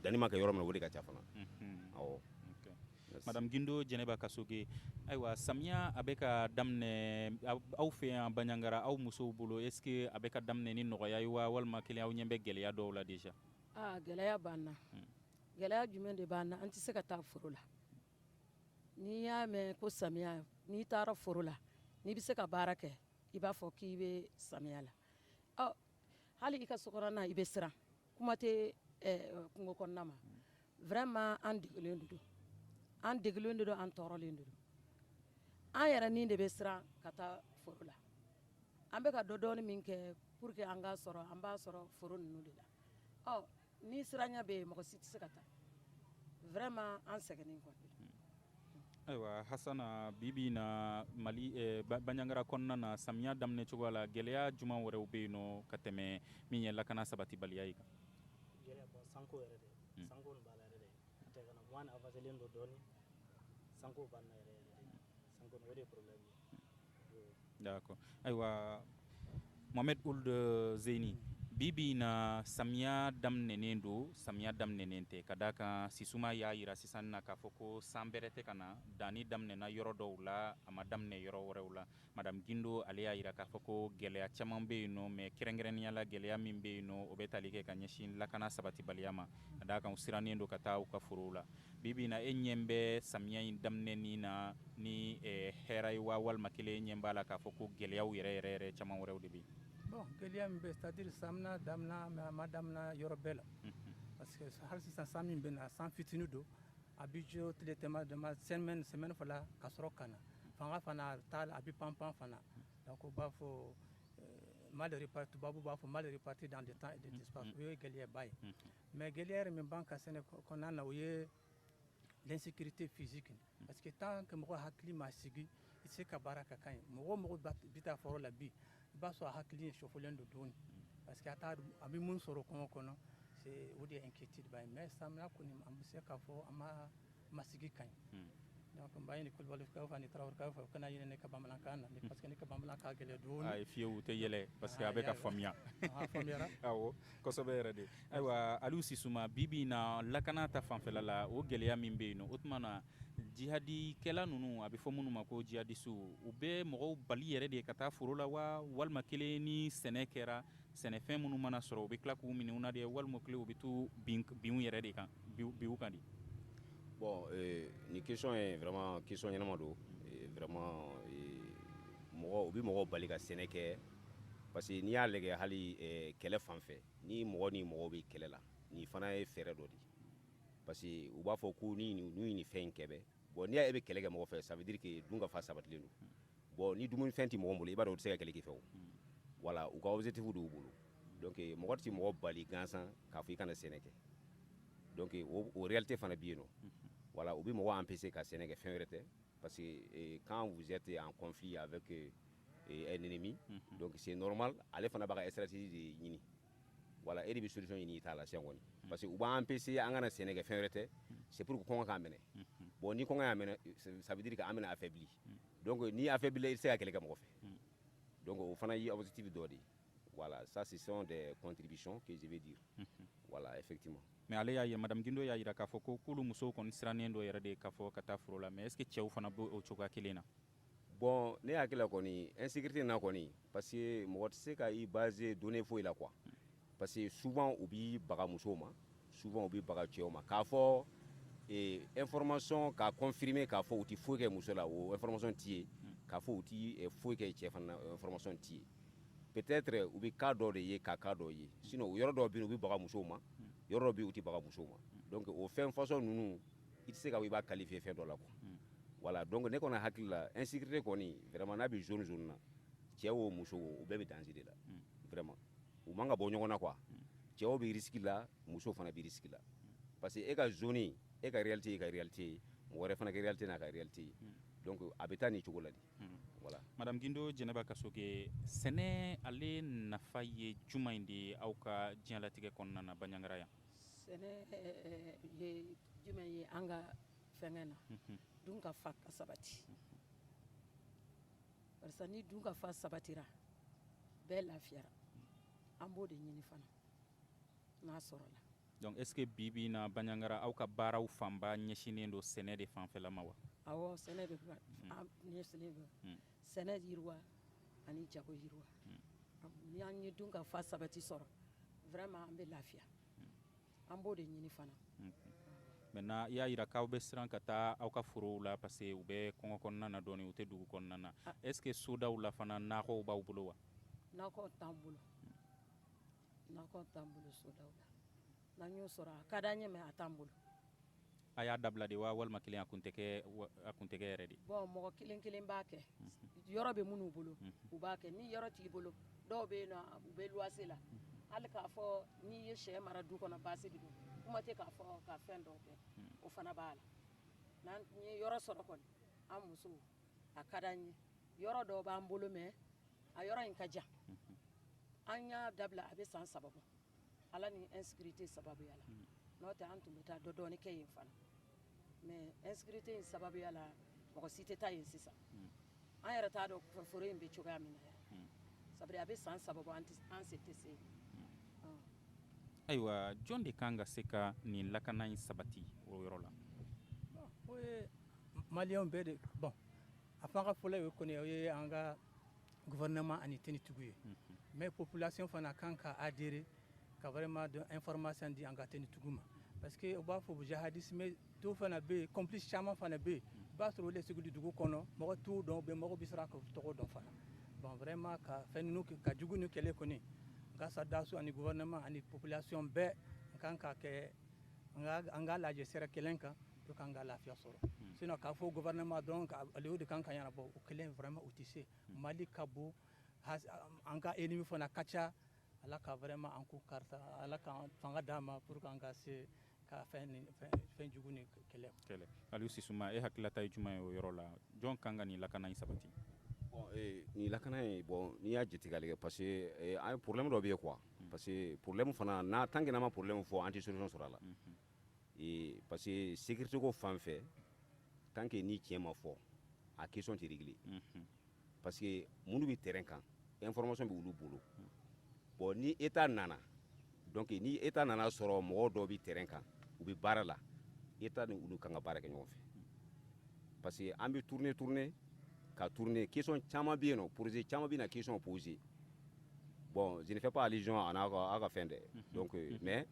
dani ma ka yoro na wodi ka chafana. Madame Guindo Djeneba Kassogué, aywa samia abeka damne aw fe en Banyangara aw muso bolo, est-ce que abeka damne ni noya yiwa walma kele aw nyembe geleya do la déjà? Geleya banna. Geleya jumen de banna anti se ka ta foro la. Ni ya me ko samia ni tara foro la. Ni bi se ka baara kɛ i b'a fɔ k'i bɛ samiya la. Hali i ka sokɔnɔna i bɛ siran kuma tɛ kungo kɔnɔna ma. Vraiment an degelen de don. An degelen de don, an tɔɔrɔlen de don. An yɛrɛ ni de bɛ siran ka taa foro la. An bɛ ka dɔɔni min kɛ pour que an ka sɔrɔ an b'a sɔrɔ foro ninnu de la. Ni siranya bɛ yen mɔgɔ si tɛ se ka taa. Vraiment an sɛgɛnnen kɔni. Aywa Hassana bibi na Mali Banyangara kɔnɔna na samiya daminɛ cogo la gɛlɛya juma wɛrɛw bɛ yen nɔ ka tɛmɛ min ye lakana sabati baliya ye kan. Gɛlɛya bon sanko yɛrɛ de sanko nin b'a la yɛrɛ de n'o tɛ kana moine avancelen don dɔɔni sanko b'an na yɛrɛ de sanko nin o de ye problème ye. D'accord. Aywa Mohamed Ould Zeyni bibi na samiya daminɛnen don samiya daminɛnen tɛ ka da kan Sisuma y'a yira sisan na k'a fɔ ko san bɛrɛ tɛ ka na danni daminɛna yɔrɔ dɔw la a ma daminɛ yɔrɔ wɛrɛw la. Madame Guindo ale y'a yira k'a fɔ ko gɛlɛya caman bɛ yen nɔ mais kɛrɛnkɛrɛnnenya la gɛlɛya min bɛ yen nɔ o bɛ tali kɛ ka ɲɛsin lakana sabatibaliya ma ka da kan u sirannen don ka taa u ka forow la. Bibi na e ɲɛ bɛ samiya in daminɛni na ni hɛrɛ ye wa walima kelen ɲɛ b'a la k'a fɔ ko gɛlɛyaw yɛrɛ yɛrɛ caman wɛrɛw de bɛ yen. Bon, c'est-à-dire samna damna madamna yorobela parce que hal sisan samin bena san fitinu do abijo télétema de ma semaine fala kasoro kana fanga fana tal abi pampan fana donc ba fo mal réparti babu ba fo mal réparti dans des temps et des espaces oui gelier bay mais gelier min banka sene qu'on a naouye l'insécurité physique parce que tant que mo hakli ma sigi c'est ka baraka kan mo bita foro la bi i b'a sɔrɔ a hakili sɔfolen don dɔɔni parce que a t'a a bɛ mun sɔrɔ kɔngɔ kɔnɔ c'est o de ye inquiétude ba ye mais samiya kɔni an bɛ se k'a fɔ an ma sigi ka ɲi donc n b'a ɲini Kulibali kaw fɛ ani Tarawele kaw fɛ u kana ɲinɛ ne ka bamanankan na parce que ne ka bamanankan ka gɛlɛn dɔɔni. Ayi fiyewu u tɛ yɛlɛ parce que a bɛ ka faamuya. A faamuyara. Awɔ kosɛbɛ yɛrɛ de. Ayiwa Aliou Sisuma bi bi in na lakana ta fanfɛla la o gɛlɛya min bɛ yen nɔ o tuma na jihadikɛla ninnu a bɛ fɔ minnu ma ko jihadisiw u bɛ mɔgɔw bali yɛrɛ de ka taa foro la wa walima kelen ni sɛnɛ kɛra sɛnɛfɛn minnu mana sɔrɔ u bɛ tila k'u minɛ u na de walima kelen u bɛ to binw yɛrɛ de kan binw kan de. Bon, ni question est vraiment question ɲɛnama don vraiment mɔgɔ u bɛ mɔgɔw bali ka sɛnɛ kɛ parce que n'i y'a lajɛ hali kɛlɛ fan fɛ ni mɔgɔ ni mɔgɔ bɛ kɛlɛ la nin fana ye fɛɛrɛ dɔ de parce que u b'a fɔ ko ni nin fɛn in kɛ bɛ bon n'i y'a bɛ kɛlɛ kɛ mɔgɔ fɛ ça veut dire que dun ka fa sabatilen don bon ni dumunifɛn tɛ mɔgɔ bolo i b'a dɔn u tɛ se ka kɛlɛ kɛ fɛ o voilà u ka objectif de y'u bolo donc mɔgɔ tɛ mɔgɔ bali gansan k'a fɔ i kana sɛnɛ kɛ donc o réalité fana bɛ yen nɔ. Voilà, ou bien moi empêcher qu'à Sénégal faire parce que quand vous êtes en conflit avec un ennemi, donc c'est normal, aller faire une stratégie de yini. Voilà, et des solutions yini là, c'est bon. Parce que ou bien empêcher en Sénégal faire c'est pour qu'on amène. Bon, ni qu'on amène, ça veut dire qu'amène affaibli. Donc ni affaibli, c'est à quelqu'un qui fait. Donc au final, il y a objectif d'ordre. Voilà, ça ce sont des contributions que je vais dire. Voilà, effectivement. Mais ale y'a ye Madame Guindo y'a yira k'a fɔ ko k'olu musow kɔni sirannen dɔ yɛrɛ de k'a fɔ ka taa foro la mais est-ce que cɛw fana b'o cogoya kelen na. Bon ne hakili la kɔni insécurité na kɔni parce que mɔgɔ tɛ se ka i baser données foyi la quoi parce que souvent u b'i baga musow ma souvent u b'i baga cɛw ma k'a fɔ information k'a confirmer k'a fɔ u tɛ foyi kɛ muso la o information t'i ye k'a fɔ u tɛ foyi kɛ cɛ fana information t'i ye peut-être u bɛ cas dɔ de ye ka cas dɔ ye sinon o yɔrɔ dɔ bɛ yen u bɛ baga musow ma yɔrɔ dɔ bɛ yen u tɛ baga musow ma donc o fɛn façon ninnu i tɛ se ka i b'a qualifier fɛn dɔ la quoi voilà donc ne kɔni hakili la insécurité kɔni vraiment n'a bɛ zone na cɛ o muso o u bɛɛ bɛ danger de la vraiment u man ka bɔ ɲɔgɔn na quoi cɛw bɛ risque la musow fana bɛ risque la parce que e ka zone e ka réalité ye ka réalité ye mɔgɔ wɛrɛ fana ka réalité n'a ka réalité ye donc a bɛ taa nin cogo la de voilà. Madame Guindo Jɛnɛba Kasoge sɛnɛ ale nafa ye juma in de aw ka diɲɛlatigɛ kɔnɔna na Bandiagara yan. Sɛnɛ ye jumɛn ye an ka fɛngɛ na dun ka fa ka sabati barisa ni dun ka fa sabatira bɛɛ lafiyara an b'o de ɲini fana n'a sɔrɔ la. Donc est-ce que bi bi in na Bandiagara aw ka baaraw fanba ɲɛsinnen don sɛnɛ de fanfɛla ma wa. Awɔ sɛnɛ de ɲɛsinnen don sɛnɛ yiriwa ani jago yiriwa ni an ye dun ka fa sabati sɔrɔ vraiment an bɛ lafiya an b'o de ɲini fana. Maintenant i y'a yira k'aw bɛ siran ka taa aw ka forow la parce que u bɛ kɔngɔ kɔnɔna na dɔɔni u tɛ dugu kɔnɔna na est-ce que sodaw la fana nakɔw b'aw bolo wa. Nakɔ t'an bolo sodaw la n'an y'o sɔrɔ a ka d'an ye mais a t'an bolo. A y'a dabila de wa walima kelen a kun tɛ kɛ yɛrɛ de. Bon mɔgɔ kelen kelen b'a kɛ yɔrɔ bɛ minnu bolo u b'a kɛ ni yɔrɔ t'i bolo dɔw bɛ yen nɔ u bɛ luwanse la hali k'a fɔ n'i ye sɛ mara du kɔnɔ baasi de don kuma tɛ k'a fɔ ka fɛn dɔw kɛ o fana b'a la n'an ye yɔrɔ sɔrɔ kɔni an musow a ka d'an ye yɔrɔ dɔw b'an bolo mais a yɔrɔ in ka jan an y'a dabila a bɛ san 3 bɔ ala ni insécurité sababuya la n'o tɛ an tun bɛ taa dɔɔni kɛ yen fana mais insécurité in sababuya la mɔgɔ si tɛ taa yen sisan an yɛrɛ t'a dɔn foro in bɛ cogoya min na yɛrɛ saburi a bɛ san 3 bɔ an se tɛ se yen. Ayiwa jɔn de kan ka se ka nin lakana in sabati o yɔrɔ la. O ye maliyɛnw bɛɛ de bon a fɔ an ka fɔlɔ ye kɔni o ye an ka gouvernement ani tenitigiw ye mais population fana kan ka adhérer ka vraiment de information di an ka tenitigiw ma parce que u b'a fɔ jihadisme dɔw fana bɛ yen complice caman fana bɛ yen i b'a sɔrɔ olu de sigili dugu kɔnɔ mɔgɔ t'u dɔn bɛn mɔgɔ bɛ siran k'u tɔgɔ dɔn fana bon vraiment ka fɛn ninnu ka jugu ni kɛlɛ kɔni n ka daso ani gouvernement ani population bɛɛ kan ka kɛ an ka lajɛ sira kelen kan pour que an ka lafiya sɔrɔ sinon k'a fɔ gouvernement dɔrɔn ale o de kan ka ɲɛnabɔ o kelen vraiment o tɛ se Mali ka bon an ka ennemi fana ka ca ala ka vraiment an ko karisa ala ka fanga d'a ma pour que an ka se ka fɛn jugu ni kɛlɛ. Aliou Sisuma e hakilata ye jumɛn ye o yɔrɔ la jɔn kan ka nin lakana in sabati. Bon, ni lakana ye bon ni y'a jate k'a lajɛ parce que an ye problème dɔ bɛ yen quoi parce que problème fana n'a tant que n'a ma problème fɔ an tɛ solution sɔrɔ a la parce que sécurité ko fan fɛ tant que ni tiɲɛ ma fɔ a question tɛ régler parce que minnu bɛ terrain kan information bɛ olu bolo bon ni état nana donc ni état nana sɔrɔ mɔgɔ dɔw bɛ terrain kan u bɛ baara la état ni olu kan ka baara kɛ ɲɔgɔn fɛ parce que an bɛ tourner ka tourner question caman bɛ yen nɔ projet caman bɛ na question poser bon je ne fais pas allusion à n'a ka fɛn dɛ donc mais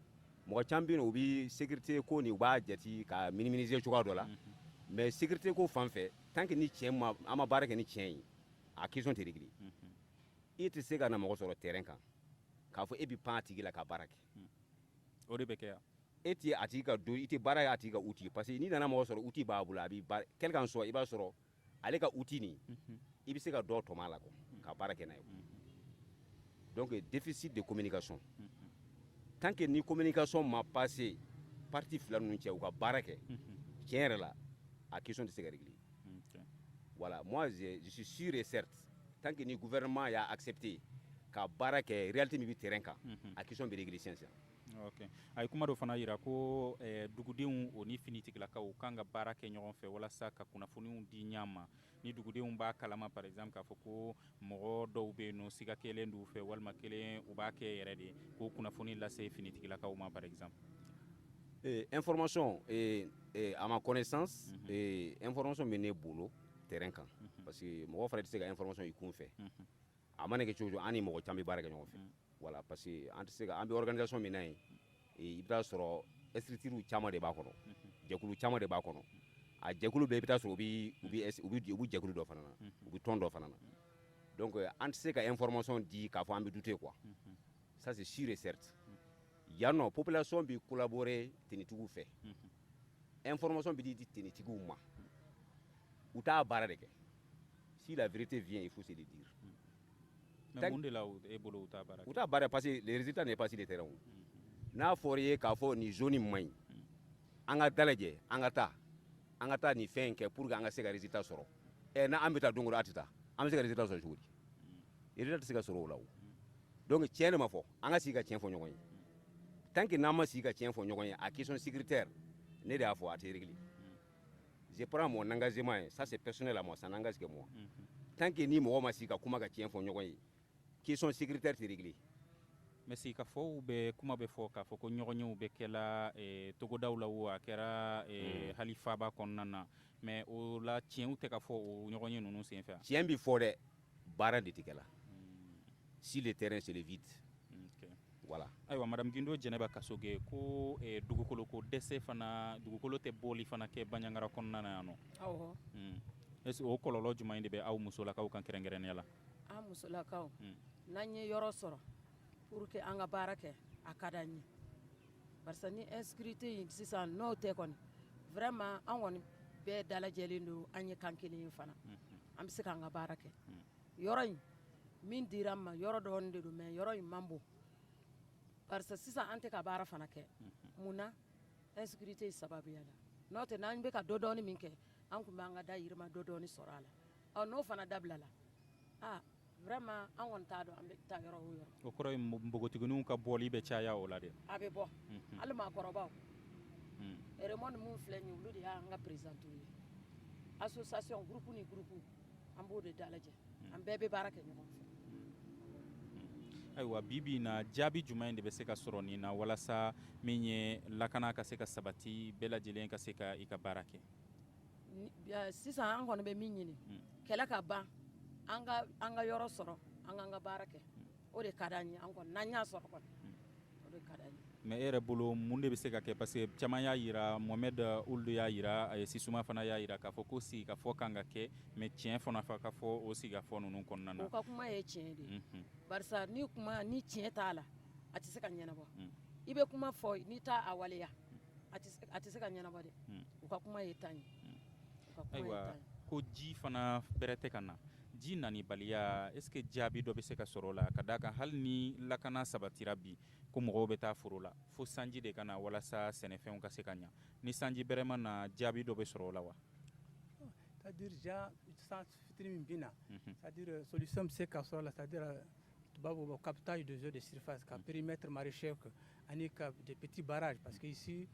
mɔgɔ caman bɛ yen nɔ u bɛ sécurité ko ni u b'a jate ka minimiser cogoya dɔ la mais sécurité ko fan fɛ tant que ni tiɲɛ ma an ma baara kɛ ni tiɲɛ ye a question tɛ régler i tɛ se ka na mɔgɔ sɔrɔ terrain kan k'a fɔ e bɛ pan a tigi la ka baara kɛ o de bɛ kɛ yan e tɛ a tigi ka don i tɛ baara kɛ a tigi ka outil parce que n'i nana mɔgɔ sɔrɔ outil b'a bolo a bɛ baara quel qu'en soit i b'a sɔrɔ ale ka outil nin i bɛ se ka dɔ tɔmɔ a la ka baara kɛ n'a ye donc déficit de communication tant que ni communication ma passé parti fila ninnu cɛ u ka baara kɛ tiɲɛ yɛrɛ la a question tɛ se ka régler voilà moi je suis sûr et certain tant que ni gouvernement y'a accepté ka baara kɛ réalité min bɛ terrain kan a question bɛ régler sisan ok a ye kuma dɔ fana yira ko dugudenw o ni finitigilakaw kan ka baara kɛ ɲɔgɔn fɛ walasa ka kunnafoniw di ɲɔgɔn ma ni dugudenw b'a kalama par exemple k'a fɔ ko mɔgɔ dɔw bɛ yen nɔ siga kelen d'u fɛ walima kelen u b'a kɛ yɛrɛ de ko kunnafoni lase finitigilakaw ma par exemple information à ma connaissance information bɛ ne bolo terrain kan parce que mɔgɔ fana tɛ se ka information i kun fɛ a mana kɛ cogo o cogo an ni mɔgɔ caman bɛ baara kɛ ɲɔgɔn fɛ voilà parce que an tɛ se ka an bɛ organisation min na yen i bɛ taa sɔrɔ structure caman de b'a kɔnɔ jɛkulu caman de b'a kɔnɔ a jɛkulu bɛɛ i bɛ taa sɔrɔ u bɛ jɛkulu dɔ fana na u bɛ tɔn dɔ fana na donc an tɛ se ka information di k'a fɔ an bɛ douter quoi ça c'est sûr et certain yan nɔ population bɛ collaborer tenitigiw fɛ information bɛ di tenitigiw ma u t'a baara de kɛ si la vérité vient il faut se le dire. mais mun de la e bolo u t'a baara kɛ u t'a baara parce que les résultats n'est pas sur le terrain n'a fɔra i ye k'a fɔ nin zone in man ɲi an ka dalajɛ an ka taa nin fɛn in kɛ pour que an ka se ka résultat sɔrɔ n'an bɛ taa don o don a tɛ taa an bɛ se ka résultat sɔrɔ cogo di résultat tɛ se ka sɔrɔ o la o donc tiɲɛ de ma fɔ an ka sigi ka tiɲɛ fɔ ɲɔgɔn ye tant que n'an ma sigi ka tiɲɛ fɔ ɲɔgɔn ye a question sécuritaire ne de y'a fɔ a tɛ régler je prends mon engagement ça c'est personnel à moi ça n'engage que moi tant que ni mɔgɔ ma sigi ka kuma ka tiɲɛ fɔ ɲɔgɔn ye question sécuritaire tɛ régler mais si ka fɔ bɛ kuma bɛ fɔ k'a fɔ ko ɲɔgɔnyew bɛ kɛla togodaw la o a kɛra hali faaba kɔnɔna na mais o la tiɲɛw tɛ ka fɔ o ɲɔgɔnye ninnu sen fɛ tiɲɛ bɛ fɔ dɛ baara de tɛ kɛla si le terrain c'est le vide voilà ayiwa madame Gindo Jɛnɛba Kasoge ko dugukolo ko dɛsɛ fana dugukolo tɛ bɔli fana kɛ Bandiagara kɔnɔna na yan nɔ awɔ est-ce que o kɔlɔlɔ jumɛn de bɛ aw musolakaw kan kɛrɛnkɛrɛnnenya la an musolakaw n'an ye yɔrɔ sɔrɔ pour que an ka baara kɛ a ka d'an ye barisa ni insécurité in sisan n'o tɛ kɔni vraiment an kɔni bɛɛ dalajɛlen don an ye kan kelen ye fana an bɛ se k'an ka baara kɛ yɔrɔ in min dira an ma yɔrɔ dɔɔni de don mais yɔrɔ in man bon barisa sisan an tɛ ka baara fana kɛ mun na insécurité sababuya la n'o tɛ n'an bɛ ka dɔ dɔɔni min kɛ an tun b'an ka dayirimɛ dɔ dɔɔni sɔrɔ a la n'o fana dabila la vraiment an kɔni t'a dɔn an bɛ taa yɔrɔ o yɔrɔ o kɔrɔ ye npogotigininw ka bɔli bɛ caya o la de a bɛ bɔ hali maakɔrɔbaw Raymond mun filɛ nin ye olu de y'an ka présidentu ye association groupe ni groupe an b'o de dalajɛ an bɛɛ bɛ baara kɛ ɲɔgɔn fɛ ayiwa bi na jaabi jumɛn de bɛ se ka sɔrɔ nin na walasa min ye lakana ka se ka sabati bɛɛ lajɛlen ka se ka i ka baara kɛ sisan an kɔni bɛ min ɲini kɛlɛ ka ban an ka yɔrɔ sɔrɔ an k'an ka baara kɛ o de ka d'an ye an kɔni n'an y'a sɔrɔ kɔni o de ka d'an ye mais e yɛrɛ bolo mun de bɛ se ka kɛ parce que caman y'a yira Mohamed olu y'a yira Sisuma fana y'a yira k'a fɔ ko sigikafɔ kan ka kɛ mais tiɲɛ fana ka fɔ o sigikafɔ ninnu kɔnɔna na o ka kuma ye tiɲɛ de ye barisa ni tiɲɛ t'a la a tɛ se ka ɲɛnabɔ i bɛ kuma fɔ n'i t'a a waleya a tɛ se ka ɲɛnabɔ dɛ u ka kuma ye tan ye ayiwa ko ji fana bɛrɛ tɛ ka na ji nani baliya est ce que jaabi dɔ bɛ se ka sɔrɔ o la ka d'a kan hali ni lakana sabatira bi ko mɔgɔw bɛ taa foro la fo sanji de ka na walasa sɛnɛfɛnw ka se ka ɲa ni sanji bɛrɛ ma na jaabi dɔ bɛ sɔrɔ o la wa c'est-à-dire sans c'est-à-dire solution c'est qu'à c'est-à-dire au captage des eaux de surface, qu'à périmètre maraîcher, des petits barrages, parce qu'ici,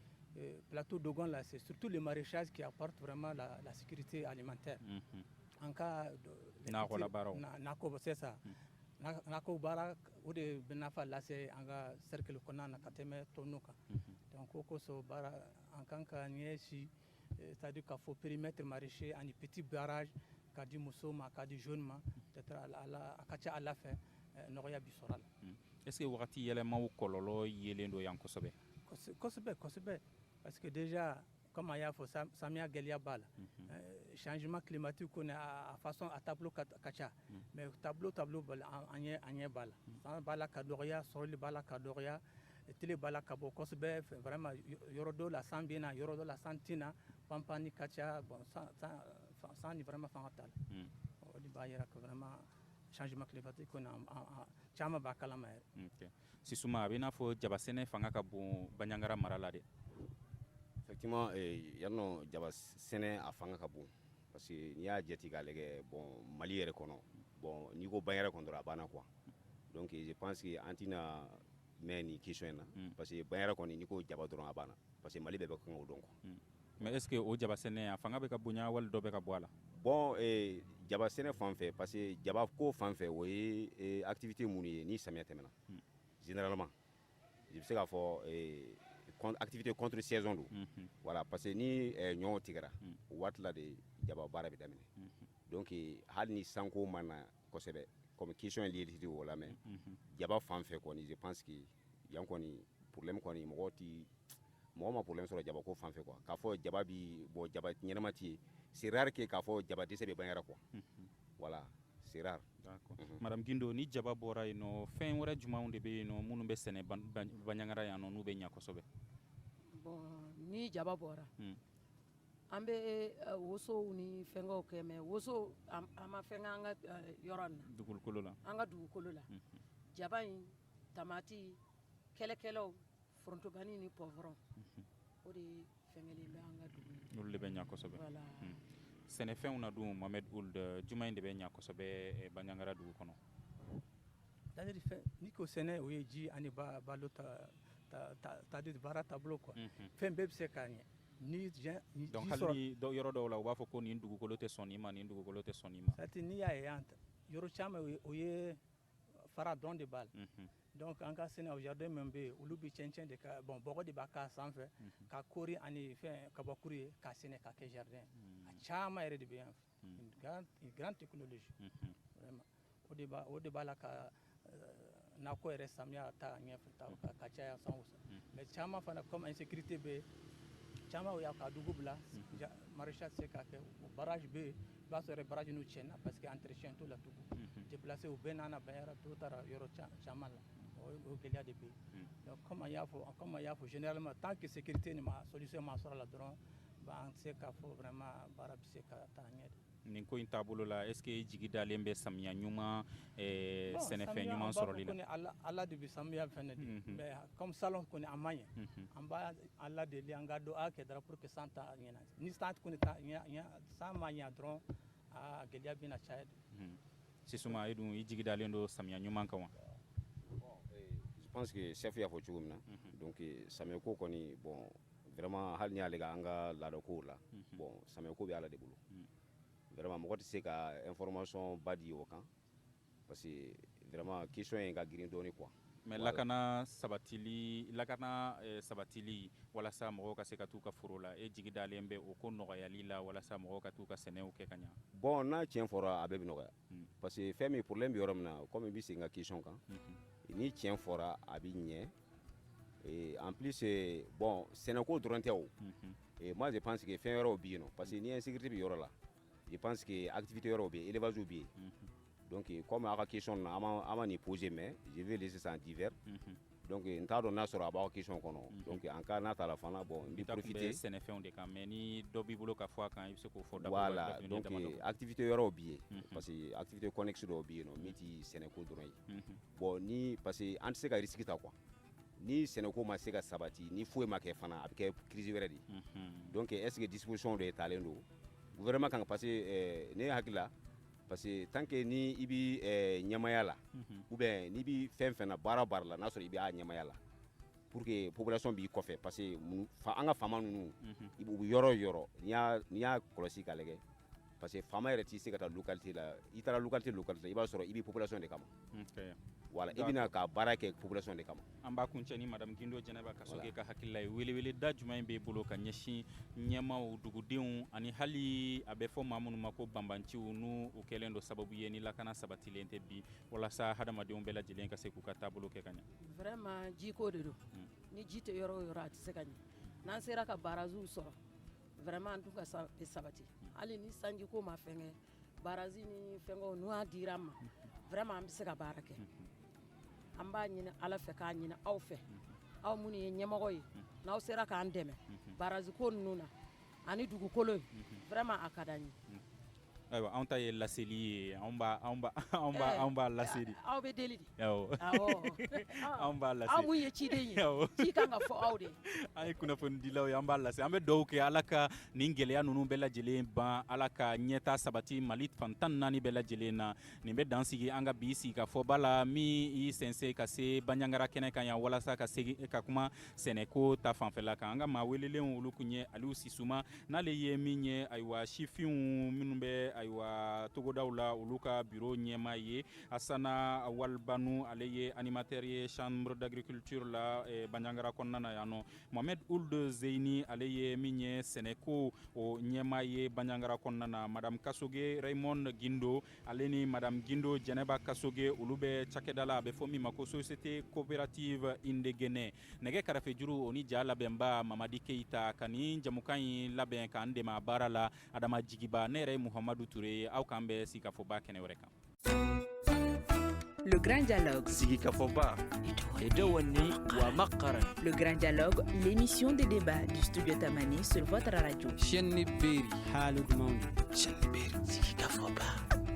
plateau d'Ogon, là, c'est surtout le maraîchage qui apporte vraiment la sécurité alimentaire. En cas de... c'est ça. Nako bara ou de benafa là c'est un cercle qu'on a kateme tonuka. Donc au so bara en tant que si c'est-à-dire qu'il faut périmètre maraîcher un petit barrage kadi musoma kadi jaune ma peut-être à kacha à la fin noya bisoral. Est-ce que wakati yelema ou kololo yelendo yankosobe? Kosobe parce que déjà comme il y a Samia Gelia Bal, changement climatique on a façon à tableau kacha, mais tableau anye bala, sans bala kadoria, sur le bala kadoria, télé bala kabo Kosobe vraiment yorodo la sambina, yorodo la santina, pampani kacha, bon sans ni vraiment fatal. On dit bayera que vraiment changement climatique on a chama bakalama. Si suma abina fo jabasene fanga kabu banyangara maralade. Effectivement, il y a un jaba sene à fanga kabu parce que il y a jeti galege bon Mali yere kono bon niveau bayera kono abana quoi. Donc je pense que antina meni question na parce que bayera kono niko jaba dron abana parce que Mali bebe ko donc. Mais est-ce que o jaba sene fanga be kabunya wal do be kabwala? Bon jaba sene fan fait parce que jaba ko fan fait oui activité mouni ni samia temena. Généralement je sais qu'à faut activité contre saison do voilà parce que ni ñoo tigara watla de jaba bara bi damine donc hal ni sanko mana ko sebe comme question lié wala mais jaba fan fait ko ni je pense que yanko ni problème ko ni moti ma problème sur jaba ko fan fait quoi ka fo jaba bi bo jaba ñenamati c'est rare que ka fo jaba dese be bayara quoi voilà c'est rare. D'accord. Madame Guindo ni jaba bora ino fin wara juma unde be no munu be sene banyangara ya no nube nya kosobe. Bon ni jaba bora ambe woso ni fengo keme woso ama fenga anga yoran dugul kolola anga dugul kolola jaba in tamati kele fronto bani ni poivron odi fengeli be anga dugul le be nya kosobe. Voilà. Sene fin una du Mohamed Ould juma inde be nya kosobe banyangara dugul kono. C'est-à-dire ni ko sene o yeji ani ba lota ta de bara tableau quoi fen beb se kanye ni donc halni do yoro do la wa fo ko ni ndugu ko lote sonima sati ni ya yanta yoro chama o ye fara don de bal donc en cas sene au jardin membe ulubi chenchen de ka bon bogo de baka sans fait ka kori ani fait ka bakuri ka sene ka ke jardin chama ere de bien une grande technologie vraiment au débat la ka na ko ere samia ta nyefuta ka chaya sangusa mais chama fana comme insécurité be chama o ya ka dugubla maraîchage c'est ka ke barrage be ba so barrage no chena parce que entretien tout la tugu déplacer au benana bayara tout tara yoro chama la o gelia de be donc comme il y a faut généralement tant que sécurité ni ma solution ma sera la dron ba on sait ka faut vraiment barab c'est ka ta nyede ninko intabulo la est-ce que jigida lembe samia nyuma sene fe nyuma sorolila ala de samia fene mais comme salon ko ni amanya amba ala de lianga do a ke dra pour que santa nyena ni stant ko ni ta nya sama nya dron a gelia bina chaid sisuma edu jigida lendo samia nyuma kan je pense que chef ya fo chugumna donc samia ko ni bon vraiment hal nya lega anga la do ko la bon samia ko bi ala de bulu vraiment moi c'est que information badi au camp parce que vraiment question est gagné donné quoi mais lakana sabatili wala sa mo ka se ka tu ka furula e jigida lembe o ko no ya lila wala sa mo ka tu ka sene o ke kanya bon na tien fora abebi no parce que fait mes problèmes yorom na comme bi c'est nga question kan ni tien fora abi nye et en plus bon c'est un ko durante o et moi je pense que fait yoro bi no parce que ni insécurité bi yoro là je pense que activité européenne élevage ou bien donc comme à la question avant de poser mais je vais laisser ça en divers donc on t'a donné sur la question qu'on donc en cas n'a la fin là bon on profiter c'est ne fait on décamé ni dobi boulot ka fois quand il se ko faut voilà donc activité européenne parce que activité connexion européenne non miti Sénégal drone bon ni parce que anti se ka risque ta quoi ni Sénégal ma se ka sabati ni foué ma ke fana avec crise wéré donc est-ce que disposition de talent gouvernement kan parce que ne hakila parce que tant que ni ibi ɲɛmaya la ou bien ni bi fɛn fɛn na baara la n'a sɔrɔ i bɛ a ɲɛmaya la pour que population b'i kɔfɛ parce que an ka faama ninnu u bɛ yɔrɔ o yɔrɔ n'i y'a kɔlɔsi k'a lajɛ parce que faama yɛrɛ t'i se ka taa localité la i taara localité i b'a sɔrɔ i bɛ population de kama voilà i bɛna ka baara kɛ population de kama an b'a kuncɛ ni madame Gindo Jɛnɛba Kasoge ka hakilila ye welewele da jumɛn b'e bolo ka ɲɛsin ɲɛmaw dugudenw ani hali a bɛ fɔ maa minnu ma ko banbanciw n'u u kɛlen don sababu ye ni lakana sabatilen tɛ bi walasa hadamadenw bɛɛ lajɛlen ka se k'u ka taabolo kɛ ka ɲɛ vraiment jiko de don ni ji tɛ yɔrɔ o yɔrɔ a tɛ se ka ɲɛ n'an sera ka baraziw sɔrɔ vraiment an tun ka sabati hali ni sanjiko ma fɛngɛ barazi ni fɛngɛw n'u y'a dira an ma vraiment an bɛ se ka baara kɛ an b'a ɲini ala fɛ k'a ɲini aw fɛ aw minnu ye ɲɛmɔgɔ ye n'aw sera k'an dɛmɛ baraziko ninnu na ani dugukolo ye vraiment a ka d'an ye ayiwa anw ta ye laseli ye anw b'a laseli aw bɛ deli de awɔ anw b'a lase aw mun ye ciden ye ci kan ka fɔ aw de an ye kunnafonidilaw ye an b'a lase an bɛ dugawu kɛ ala ka nin gɛlɛya ninnu bɛɛ lajɛlen ban ala ka ɲɛta sabati mali fan 14 bɛɛ lajɛlen na nin bɛ dan sigi an ka bi sigikafɔba la min y'i sɛnsɛn ka se Bandiagara kɛnɛ kan yan walasa ka kuma sɛnɛko ta fanfɛla kan an ka maa welelenw olu kun ye Aliou Sisuma n'ale ye min ye ayiwa sifinw minnu bɛ ayiwa togodaw la olu ka bureau ɲɛma ye Asana Walbanu ale ye animateur ye chambre d'agriculture la Bandiagara kɔnɔna na yan nɔ Mohamed Ould Zeyni ale ye min ye sɛnɛko o ɲɛma ye Bandiagara kɔnɔna na madame Kasoge Raymond Gindo ale ni madame Gindo Jɛnɛba Kasoge olu bɛ cakɛda la a bɛ fɔ min ma ko société coopérative Indegene nɛgɛ kɛrɛfɛ juru o ni ja labɛnba Mamadi Keita ka nin jamukan in labɛn k'an dɛmɛ a baara la Adama Jigiba ne yɛrɛ ye Muhamadu Touré aw k'an bɛ sigikafɔba kɛnɛ wɛrɛ kan. Le Grand Dialogue. Sigikafɔba Edewani wa Makara. Le Grand Dialogue, l'émission de débat du studio Tamani sur votre radio. Chaîne Beri Halid Maoudi. Chaîne Beri Sigikafɔba.